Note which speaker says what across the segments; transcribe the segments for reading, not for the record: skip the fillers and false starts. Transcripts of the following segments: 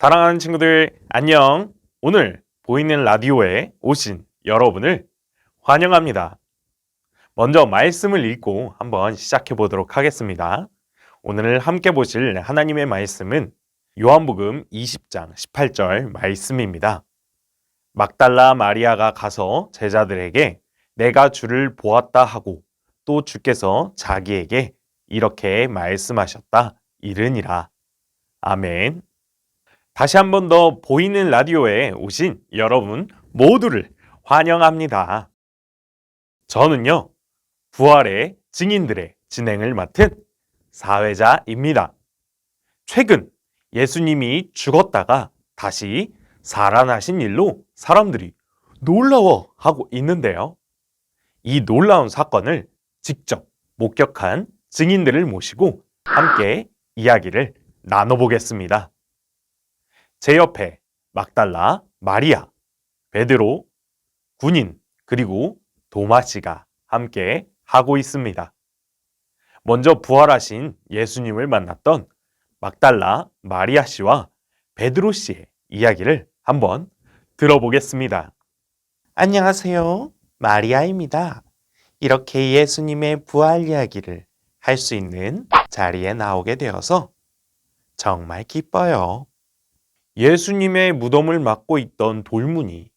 Speaker 1: 사랑하는 친구들, 안녕. 오늘 보이는 라디오에 오신 여러분을 환영합니다. 먼저 말씀을 읽고 한번 시작해 보도록 하겠습니다. 오늘 함께 보실 하나님의 말씀은 요한복음 20장 18절 말씀입니다. 막달라 마리아가 가서 제자들에게 내가 주를 보았다 하고 또 주께서 자기에게 이렇게 말씀하셨다 이르니라. 아멘. 다시 한 번 더 보이는 라디오에 오신 여러분 모두를 환영합니다. 저는요, 부활의 증인들의 진행을 맡은 사회자입니다. 최근 예수님이 죽었다가 다시 살아나신 일로 사람들이 놀라워하고 있는데요. 이 놀라운 사건을 직접 목격한 증인들을 모시고 함께 이야기를 나눠보겠습니다. 제 옆에 막달라, 마리아, 베드로, 군인, 그리고 도마 씨가 함께 하고 있습니다. 먼저 부활하신 예수님을 만났던 막달라, 마리아 씨와 베드로 씨의 이야기를 한번 들어보겠습니다. 안녕하세요. 마리아입니다. 이렇게 예수님의 부활 이야기를 할 수 있는 자리에 나오게 되어서 정말 기뻐요. 예수님의 무덤을 막고 있던 돌문이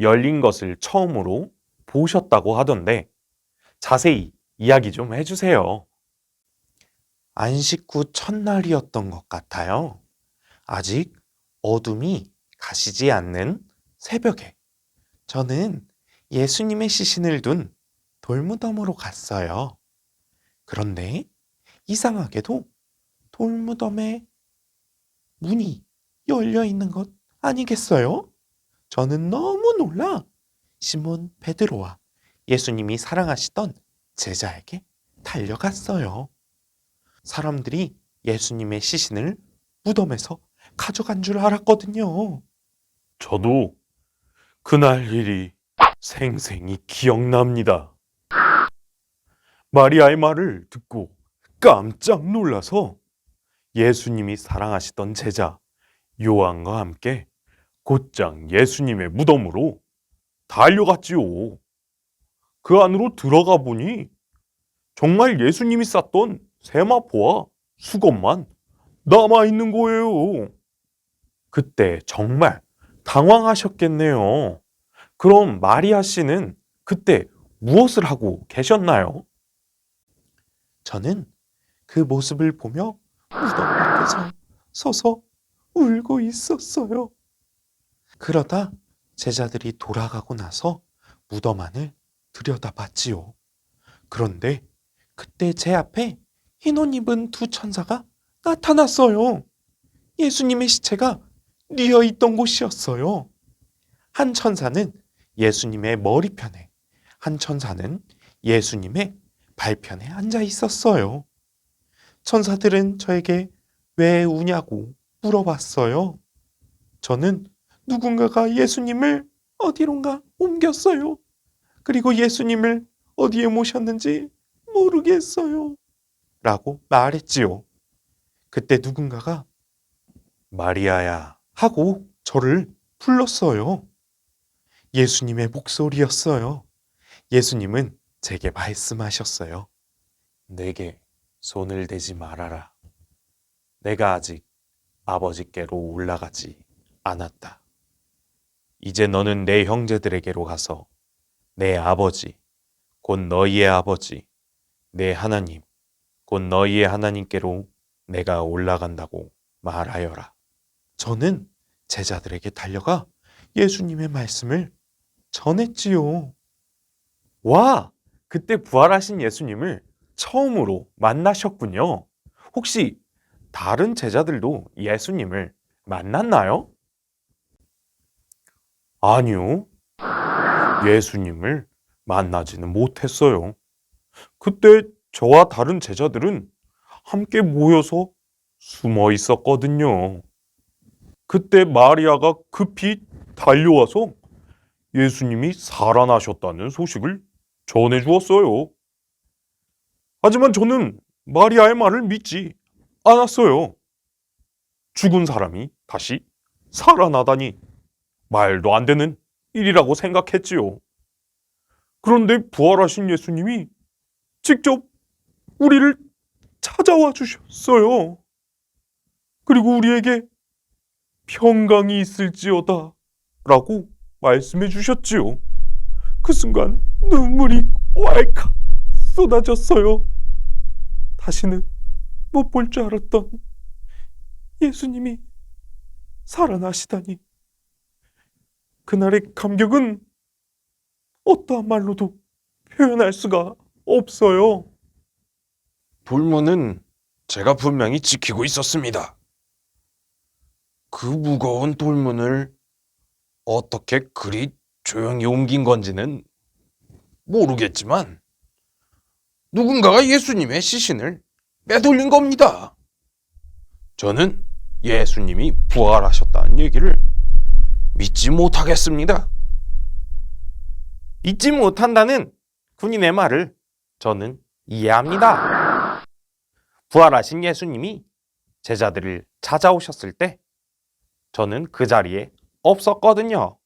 Speaker 1: 열린 것을 처음으로 보셨다고 하던데 자세히 이야기 좀 해주세요. 안식 후 첫날이었던 것 같아요. 아직 어둠이 가시지 않는 새벽에 저는 예수님의 시신을 둔 돌무덤으로 갔어요. 그런데 이상하게도 돌무덤에 문이 열려 있는 것 아니겠어요? 저는 너무 놀라 시몬 베드로와 예수님이 사랑하시던 제자에게 달려갔어요. 사람들이 예수님의 시신을 무덤에서 가져간 줄 알았거든요. 저도 그날 일이 생생히 기억납니다. 마리아의 말을 듣고 깜짝 놀라서 예수님이 사랑하시던 제자 요한과 함께 곧장 예수님의 무덤으로 달려갔지요. 그 안으로 들어가 보니 정말 예수님이 쌌던 세마포와 수건만 남아있는 거예요. 그때 정말 당황하셨겠네요. 그럼 마리아 씨는 그때 무엇을 하고 계셨나요? 저는 그 모습을 보며 무덤 밖에서 서서 울고 있었어요. 그러다 제자들이 돌아가고 나서 무덤 안을 들여다봤지요. 그런데 그때 제 앞에 흰 옷 입은 두 천사가 나타났어요. 예수님의 시체가 뉘어 있던 곳이었어요. 한 천사는 예수님의 머리편에, 한 천사는 예수님의 발편에 앉아 있었어요. 천사들은 저에게 왜 우냐고 물어봤어요. 저는 누군가가 예수님을 어디론가 옮겼어요. 그리고 예수님을 어디에 모셨는지 모르겠어요. 라고 말했지요. 그때 누군가가 마리아야 하고 저를 불렀어요. 예수님의 목소리였어요. 예수님은 제게 말씀하셨어요. 내게 손을 대지 말아라. 내가 아직 아버지께로 올라가지 않았다. 이제 너는 내 형제들에게로 가서 내 아버지, 곧 너희의 아버지, 내 하나님, 곧 너희의 하나님께로 내가 올라간다고 말하여라. 저는 제자들에게 달려가 예수님의 말씀을 전했지요. 와, 그때 부활하신 예수님을 처음으로 만나셨군요. 혹시 다른 제자들도 예수님을 만났나요? 아니요. 예수님을 만나지는 못했어요. 그때 저와 다른 제자들은 함께 모여서 숨어 있었거든요. 그때 마리아가 급히 달려와서 예수님이 살아나셨다는 소식을 전해 주었어요. 하지만 저는 마리아의 말을 믿지 않았어요. 죽은 사람이 다시 살아나다니 말도 안 되는 일이라고 생각했지요. 그런데 부활하신 예수님이 직접 우리를 찾아와 주셨어요. 그리고 우리에게 평강이 있을지어다 라고 말씀해 주셨지요. 그 순간 눈물이 왈칵 쏟아졌어요. 다시는 못 볼 줄 알았던 예수님이 살아나시다니. 그날의 감격은 어떠한 말로도 표현할 수가 없어요.
Speaker 2: 돌문은 제가 분명히 지키고 있었습니다. 그 무거운 돌문을 어떻게 그리 조용히 옮긴 건지는 모르겠지만 누군가가 예수님의 시신을 빼돌린 겁니다. 저는 예수님이 부활하셨다는 얘기를 믿지 못하겠습니다.
Speaker 1: 잊지 못한다는 군인의 말을 저는 이해합니다. 부활하신 예수님이 제자들을 찾아오셨을 때 저는 그 자리에 없었거든요.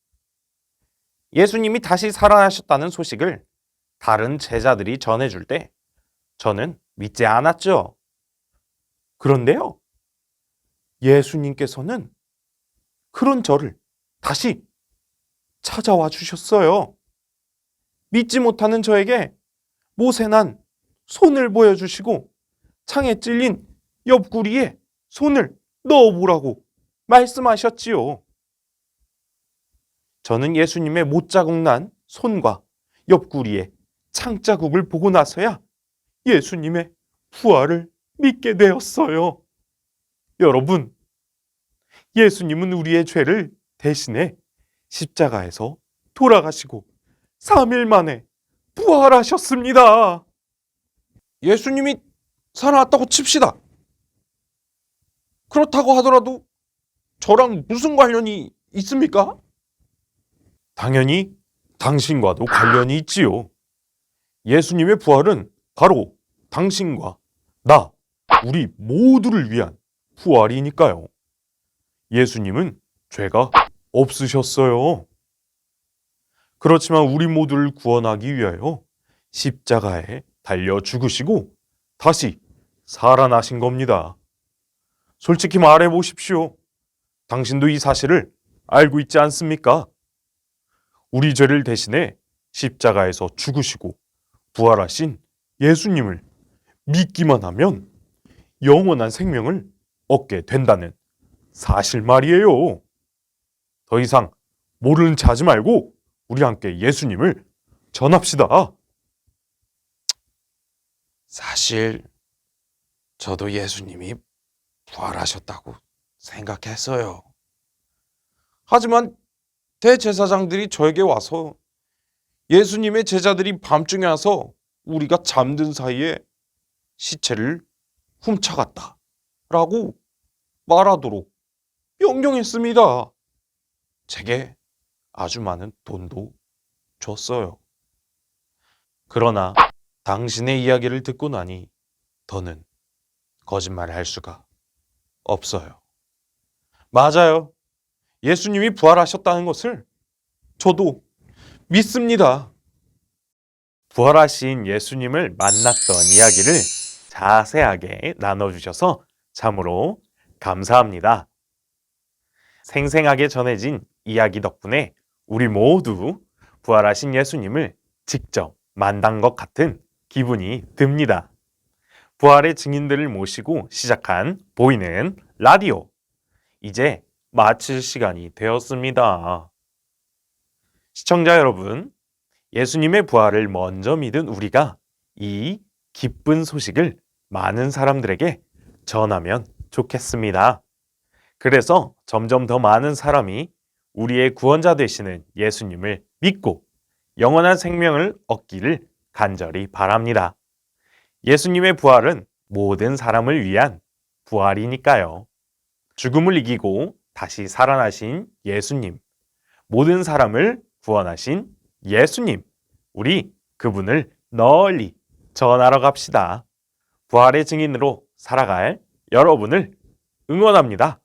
Speaker 1: 예수님이 다시 살아나셨다는 소식을 다른 제자들이 전해줄 때 저는 믿지 않았죠. 그런데요, 예수님께서는 그런 저를 다시 찾아와 주셨어요. 믿지 못하는 저에게 모세난 손을 보여주시고 창에 찔린 옆구리에 손을 넣어보라고 말씀하셨지요. 저는 예수님의 못자국 난 손과 옆구리에 창자국을 보고 나서야 예수님의 부활을 믿게 되었어요. 여러분, 예수님은 우리의 죄를 대신해 십자가에서 돌아가시고 3일 만에 부활하셨습니다.
Speaker 2: 예수님이 살아났다고 칩시다. 그렇다고 하더라도 저랑 무슨 관련이 있습니까?
Speaker 1: 당연히 당신과도 관련이 있지요. 예수님의 부활은 바로 당신과 나, 우리 모두를 위한 부활이니까요. 예수님은 죄가 없으셨어요. 그렇지만 우리 모두를 구원하기 위하여 십자가에 달려 죽으시고 다시 살아나신 겁니다. 솔직히 말해 보십시오. 당신도 이 사실을 알고 있지 않습니까? 우리 죄를 대신해 십자가에서 죽으시고 부활하신 예수님을 믿기만 하면 영원한 생명을 얻게 된다는 사실 말이에요. 더 이상 모르는 체 하지 말고 우리 함께 예수님을 전합시다.
Speaker 2: 사실 저도 예수님이 부활하셨다고 생각했어요. 하지만 대제사장들이 저에게 와서 예수님의 제자들이 밤중에 와서 우리가 잠든 사이에 시체를 훔쳐갔다 라고 말하도록 명령했습니다. 제게 아주 많은 돈도 줬어요. 그러나 당신의 이야기를 듣고 나니 더는 거짓말을 할 수가 없어요. 맞아요. 예수님이 부활하셨다는 것을 저도 믿습니다. 부활하신 예수님을 만났던 이야기를 자세하게 나눠주셔서 참으로 감사합니다. 생생하게 전해진 이야기 덕분에 우리 모두 부활하신 예수님을 직접 만난 것 같은 기분이 듭니다. 부활의 증인들을 모시고 시작한 보이는 라디오. 이제 마칠 시간이 되었습니다. 시청자 여러분, 예수님의 부활을 먼저 믿은 우리가 이 기쁜 소식을 많은 사람들에게 전하면 좋겠습니다. 그래서 점점 더 많은 사람이 우리의 구원자 되시는 예수님을 믿고 영원한 생명을 얻기를 간절히 바랍니다. 예수님의 부활은 모든 사람을 위한 부활이니까요. 죽음을 이기고 다시 살아나신 예수님, 모든 사람을 구원하신 예수님, 우리 그분을 널리 전하러 갑시다. 부활의 증인으로 살아갈 여러분을 응원합니다.